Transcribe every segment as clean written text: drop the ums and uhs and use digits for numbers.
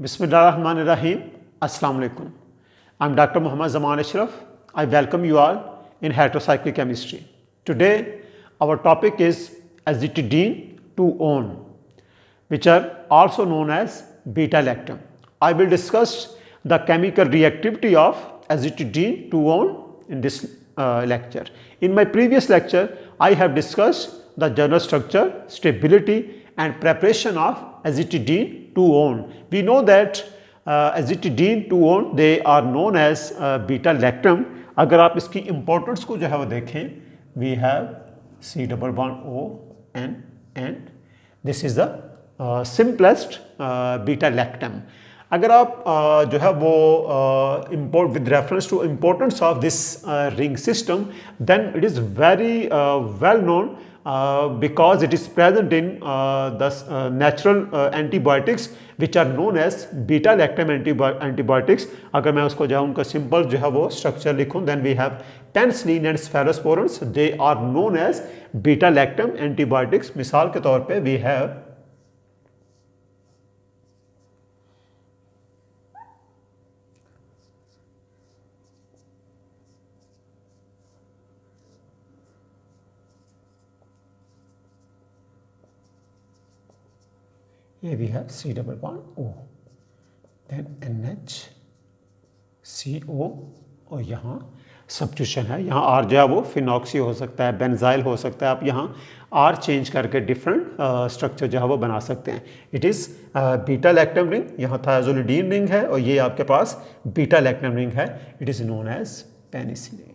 Bismillahirrahmanirrahim. Assalamu alaikum. I'm Dr. Muhammad Zaman Ashraf. I welcome you all in Heterocyclic Chemistry. Today, our topic is Azetidine-2-one, which are also known as beta-lactam. I will discuss the chemical reactivity of Azetidine-2-one in this lecture. In my previous lecture, I have discussed the general structure, stability and preparation of Azetidine-2-one. We know that Azetidine-2-one they are known as beta-lactam. अगर आप इसकी importance को जो है वो देखें, we have C double bond O and this is the simplest beta-lactam. अगर आप जो है वो with reference to importance of this ring system, then it is very well known because it is present in the natural antibiotics which are known as beta-lactam antibiotics. अगर मैं उसको जो है उनका simple जो है वो structure लिखूं, then we have penicillin and cephalosporins. They are known as beta-lactam antibiotics. मिसाल के तौर पे we have here we have C double bond O, then NH CO और यहाँ सब्स्टिट्यूशन है, यहाँ R जो है वो फिनॉक्सी हो सकता है, बेंजाइल हो सकता है, आप यहाँ R चेंज करके डिफरेंट स्ट्रक्चर जो है वो बना सकते हैं. It is beta lactam ring, यहाँ थायोजोलिडीन रिंग है और ये आपके पास बीटा लैक्टम रिंग है. It is known as penicillin.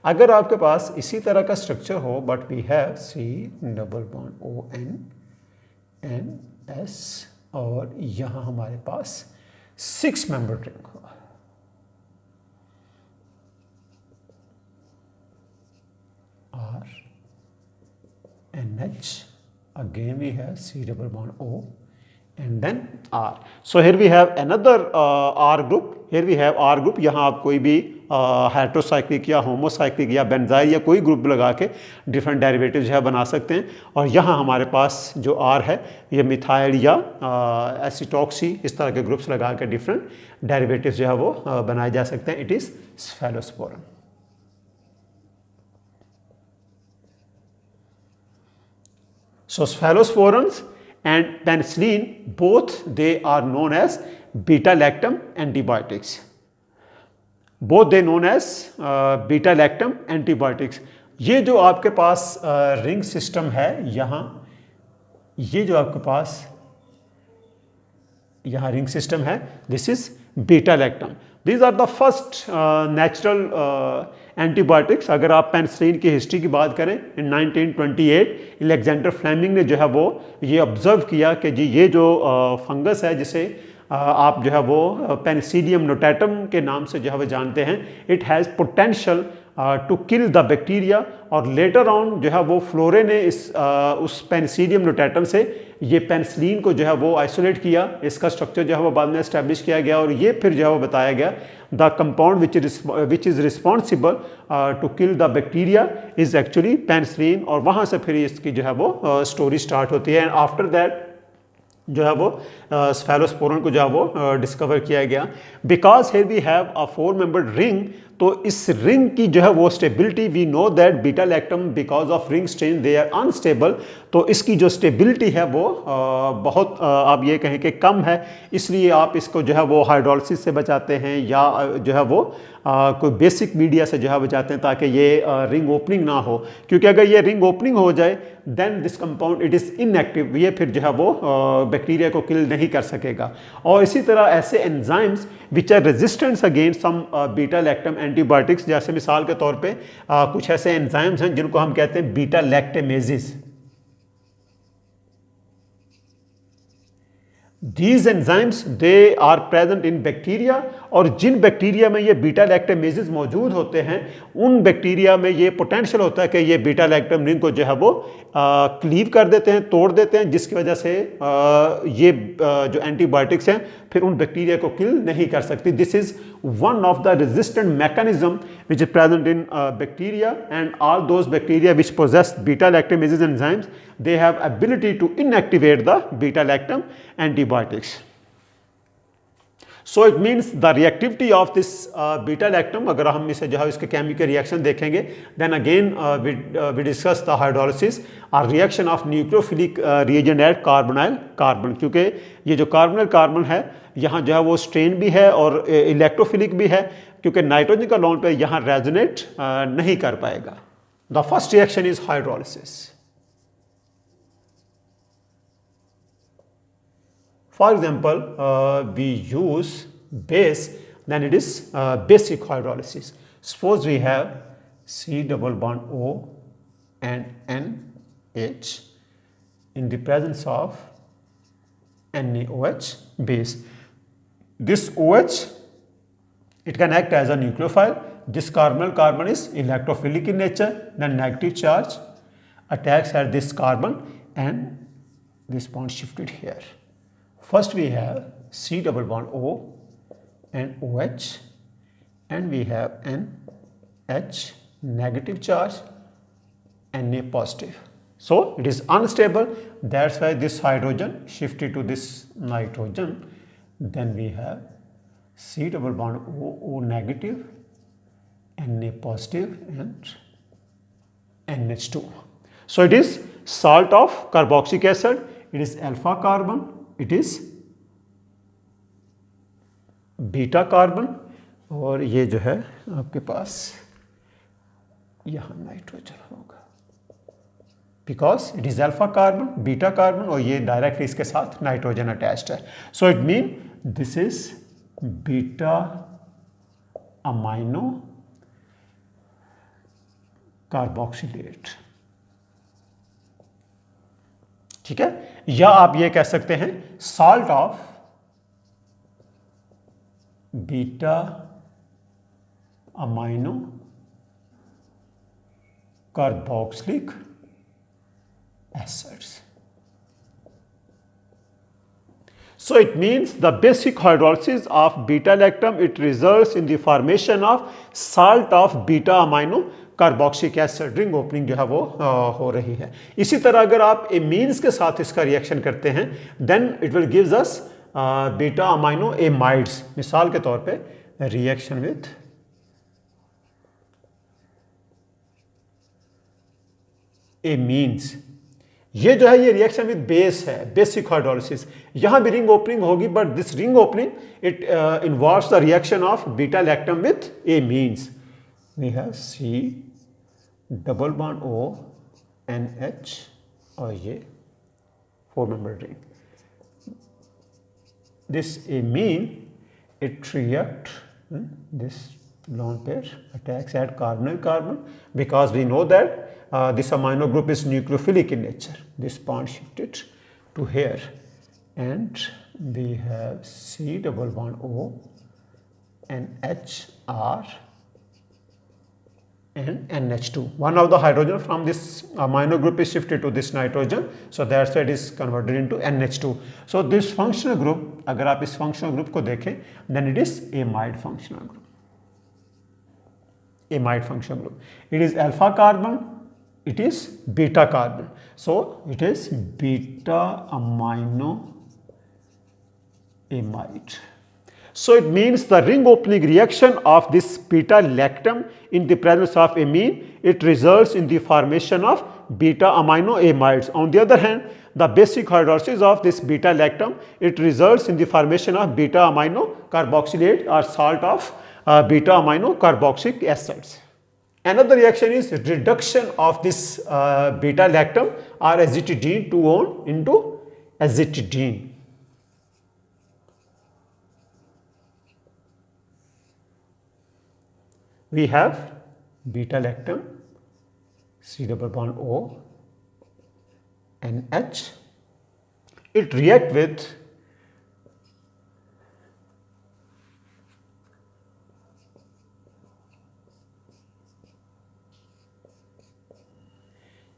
अगर आपके पास इसी तरह का स्ट्रक्चर हो but we have C double bond O N S और यहाँ हमारे पास 6 मेंबर रिंग हो, R NH, again we have C double bond O and then R. So here we have another R group. Here we have R group. यहाँ आप कोई भी heterocyclic या होमोसाइक्लिक या बेंजाइल या कोई ग्रुप लगा के डिफरेंट डेरिवेटिव जो है बना सकते हैं. और यहाँ हमारे पास जो R है ये मिथाइल या एसिटॉक्सी इस तरह के ग्रुप्स लगा के डिफरेंट डेरिवेटिव जो है वो बनाए जा सकते हैं. It is cephalosporin. So cephalosporins and penicillin, both they are known as beta-lactam antibiotics. Both they known as beta-lactam antibiotics. ये जो आपके पास रिंग सिस्टम है यहाँ, ये जो आपके पास यहाँ रिंग सिस्टम है, this is beta-lactam. These are the first natural antibiotics. अगर आप पेनिसिलिन की हिस्ट्री की बात करें, in 1928 अलेक्जेंडर फ्लेमिंग ने जो है वो ये ऑब्जर्व किया कि जी ये जो फंगस है जिसे आप जो है वो पेनिसिलियम नोटाटम के नाम से जो है वो जानते हैं, it has potential to kill the bacteria. और लेटर ऑन जो है वो फ्लोरे ने उस पेनिसिलियम नोटाटम से ये पेनिसिलिन को जो है वो आइसोलेट किया. इसका स्ट्रक्चर जो है वो बाद में एस्टेब्लिश किया गया और ये फिर जो है वो बताया गया the compound which is responsible to kill the bacteria is actually penicillin. और वहाँ से फिर इसकी जो है वो स्टोरी स्टार्ट होती है. एंड आफ्टर दैट जो है वो सेफेलोस्पोरिन को जो है वो डिस्कवर किया गया. Because here we have a 4 membered ring, तो इस रिंग की जो है वो stability, we know that beta lactam because of ring strain they are unstable. तो इसकी जो स्टेबिलिटी है वो बहुत आप ये कहें कि कम है. इसलिए आप इसको जो है वो हाइड्रोलिसिस से बचाते हैं या जो है वो कोई बेसिक मीडिया से जो है बचाते हैं ताकि ये रिंग ओपनिंग ना हो. क्योंकि अगर ये रिंग ओपनिंग हो जाए then this compound it is inactive, ये फिर जो है वो बैक्टीरिया को किल नहीं कर सकेगा. और इसी तरह ऐसे enzymes which are resistant against some beta lactam antibiotics, जैसे मिसाल के तौर पे कुछ ऐसे एंजाइम्स हैं जिनको हम कहते हैं β-lactamases. These enzymes they are present in bacteria और जिन बैक्टीरिया में ये β-lactamases मौजूद होते हैं उन बैक्टीरिया में ये पोटेंशियल होता है कि ये β-lactam रिंग को जो है वो क्लीव कर देते हैं, तोड़ देते हैं, जिसकी वजह से ये जो एंटीबायोटिक्स हैं फिर उन बैक्टीरिया को किल नहीं कर सकती. This is one of the resistant mechanism which is present in bacteria, and all those bacteria which possess beta-lactamases enzymes, they have ability to inactivate the beta-lactam antibiotics. So it means the reactivity of this beta-lactam, अगर हम इसे जो है इसके chemical reaction देखेंगे, then again we discuss the hydrolysis or reaction of nucleophilic reagent at carbonyl carbon, क्योंकि ये जो carbonyl carbon है यहाँ जो है वो strain भी है और electrophilic भी है, क्योंकि नाइट्रोजन का लॉन्ड पे यहाँ resonate नहीं कर पाएगा. The first reaction is hydrolysis. For example, we use base, then it is basic hydrolysis. Suppose we have C double bond O and NH in the presence of NaOH base. This OH, it can act as a nucleophile. This carbonyl carbon is electrophilic in nature, then negative charge attacks at this carbon and this bond shifted here. First we have C double bond O and OH, and we have NH negative charge and Na positive. So it is unstable, that's why this hydrogen shifted to this nitrogen. Then we have C double bond O, O negative, Na positive and NH2. So it is salt of carboxylic acid, it is alpha carbon, it is beta carbon, और ये जो है आपके पास यहाँ nitrogen होगा, because it is alpha carbon, beta carbon, और ये directly इसके साथ नाइट्रोजन अटैच्ड है. So it mean this is beta amino carboxylate. ठीक है, या आप ये कह सकते हैं salt of beta amino carboxylic acids. So it means the basic hydrolysis of beta-lactam, it results in the formation of salt of beta amino carboxylic acid. Ring opening जो है वो हो रही है. इसी तरह अगर आप एमीन्स के साथ इसका रिएक्शन करते हैं, then it will gives us beta amino amides. मिसाल के तौर पे रिएक्शन विथ एमीन्स, ये जो है ये रिएक्शन विद बेस है, बेसिक हाइड्रोलिसिस. यहां भी रिंग ओपनिंग होगी, but this ring opening it involves the reaction of beta lactam with amines. We have C double bond O N H और ये 4 member ring. This amine it react this lone pair attacks at carbonyl carbon, because we know that this amino group is nucleophilic in nature. This bond shifted to here, and we have C double bond O and H R and NH2. One of the hydrogen from this amino group is shifted to this nitrogen, so that's why it is converted into NH2. So this functional group, अगर आप इस functional group को देखें, then it is amide functional group. Amide functional group. It is alpha carbon, it is beta carbon. So it is beta amino amide. So it means the ring opening reaction of this beta lactam in the presence of amine, it results in the formation of beta amino amides. On the other hand, the basic hydrolysis of this beta lactam, it results in the formation of beta amino carboxylate or salt of beta amino carboxylic acids. Another reaction is reduction of this beta lactam or Azetidine-2-one into azetidine. We have beta lactam, C double bond O and H. It react with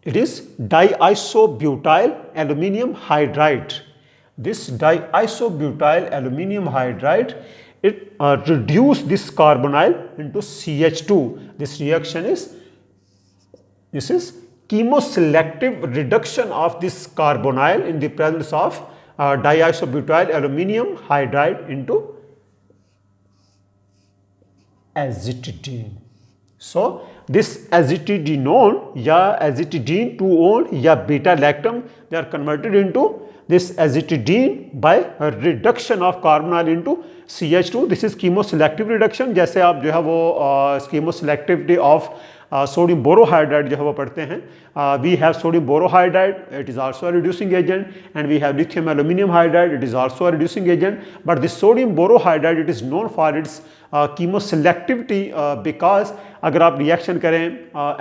it is diisobutyl aluminium hydride. This diisobutyl aluminium hydride, it reduce this carbonyl into CH2. This reaction is chemoselective reduction of this carbonyl in the presence of diisobutyl aluminium hydride into azetidine. So this azetidinone या azetidine-2-one या beta-lactam, they are converted into this azetidine by a reduction of carbonyl into CH2. This is chemoselective reduction. जैसे आप जो है वो chemoselectivity of sodium borohydride जो है वो पढ़ते हैं. We have sodium borohydride, it is also a reducing agent, and we have lithium aluminium hydride, it is also a reducing agent. But this sodium borohydride, it is known for its chemoselectivity because अगर आप reaction करें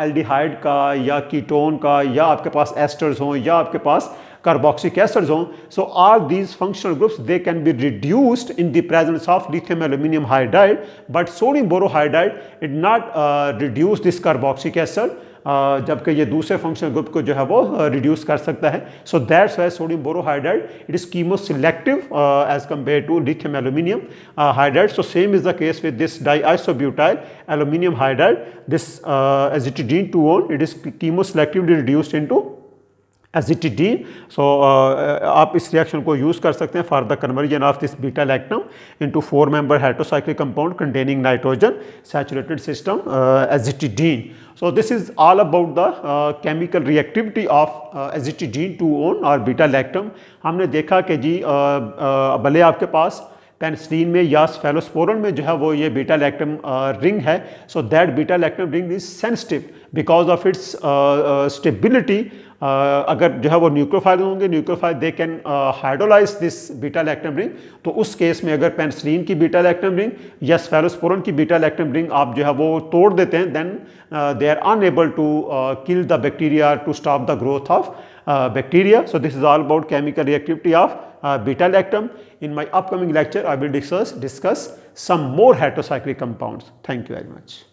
aldehyde का या ketone का या आपके पास asters हों या आपके पास carboxylic acids on. So all these functional groups, they can be reduced in the presence of lithium aluminium hydride, but sodium borohydride it not reduce this carboxylic acid, जबकि ये दूसरे फंक्शनल ग्रुप को जो है वो रिड्यूस कर सकता है. So that's why sodium borohydride it is chemoselective as compare to lithium aluminium hydride. So same is the case with this diisobutyl aluminium hydride. This एजिटिडीन-2-one it is chemoselectively reduced into azetidine. So आप इस reaction को use कर सकते हैं for the conversion of this beta lactam into 4 member heterocyclic compound containing nitrogen saturated system azetidine. So this is all about the chemical reactivity of Azetidine-2-one और beta-lactam. हमने देखा कि जी भले आपके पास पेनिसिलिन में या सेफेलोस्पोरिन में जो है वो ये बीटा लैक्टम रिंग है. So that beta lactam ring is sensitive because of its stability. अगर जो है वो न्यूक्लियोफाइल होंगे, nucleophile they can hydrolyse this beta lactam ring. तो उस केस में अगर पेनिसिलिन की बीटा लैक्टम रिंग या सेफेलोस्पोरिन की बीटा लैक्टम रिंग आप जो है वो तोड़ देते हैं, then they are unable to kill the bacteria, to stop the growth of bacteria. So this is all about chemical reactivity of beta-lactam. In my upcoming lecture, I will discuss some more heterocyclic compounds. Thank you very much.